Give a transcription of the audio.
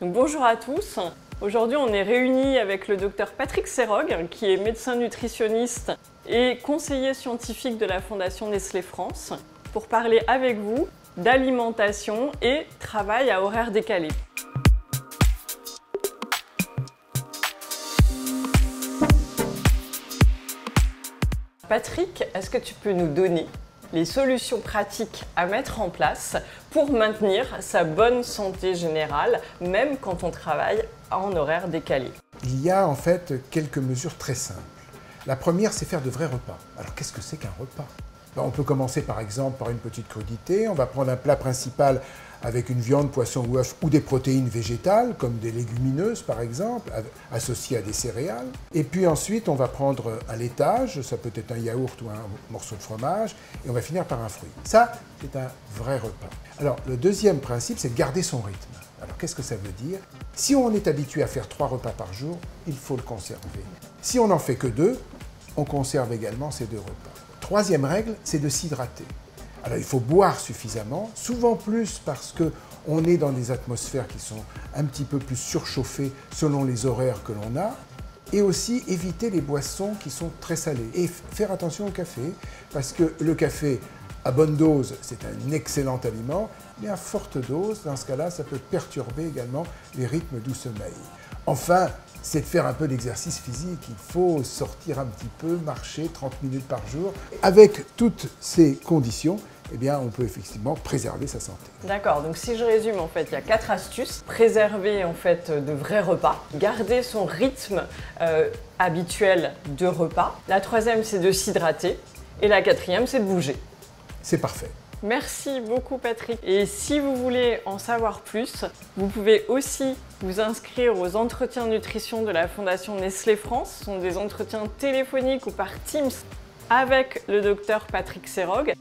Donc, bonjour à tous. Aujourd'hui, on est réunis avec le docteur Patrick Serrogue, qui est médecin nutritionniste et conseiller scientifique de la Fondation Nestlé France, pour parler avec vous d'alimentation et travail à horaire décalé. Patrick, est-ce que tu peux nous donner les solutions pratiques à mettre en place pour maintenir sa bonne santé générale, même quand on travaille en horaire décalé? Il y a en fait quelques mesures très simples. La première, c'est faire de vrais repas. Alors qu'est-ce que c'est qu'un repas? On peut commencer par exemple par une petite crudité. On va prendre un plat principal avec une viande, poisson ou œuf ou des protéines végétales, comme des légumineuses par exemple, associées à des céréales. Et puis ensuite, on va prendre un laitage, ça peut être un yaourt ou un morceau de fromage, et on va finir par un fruit. Ça, c'est un vrai repas. Alors, le deuxième principe, c'est de garder son rythme. Alors, qu'est-ce que ça veut dire? Si on est habitué à faire 3 repas par jour, il faut le conserver. Si on n'en fait que 2, on conserve également ces 2 repas. Troisième règle, c'est de s'hydrater. Alors il faut boire suffisamment, souvent plus parce qu'on est dans des atmosphères qui sont un petit peu plus surchauffées selon les horaires que l'on a, et aussi éviter les boissons qui sont très salées. Et faire attention au café, parce que le café à bonne dose, c'est un excellent aliment, mais à forte dose, dans ce cas-là, ça peut perturber également les rythmes du sommeil. Enfin, c'est de faire un peu d'exercice physique. Il faut sortir un petit peu, marcher 30 minutes par jour. Avec toutes ces conditions, eh bien, on peut effectivement préserver sa santé. D'accord, donc si je résume, en fait, il y a 4 astuces. Préserver en fait de vrais repas, garder son rythme habituel de repas. La troisième, c'est de s'hydrater. Et la quatrième, c'est de bouger. C'est parfait. Merci beaucoup Patrick. Et si vous voulez en savoir plus, vous pouvez aussi vous inscrire aux entretiens nutrition de la Fondation Nestlé France. Ce sont des entretiens téléphoniques ou par Teams avec le docteur Patrick Serrogue.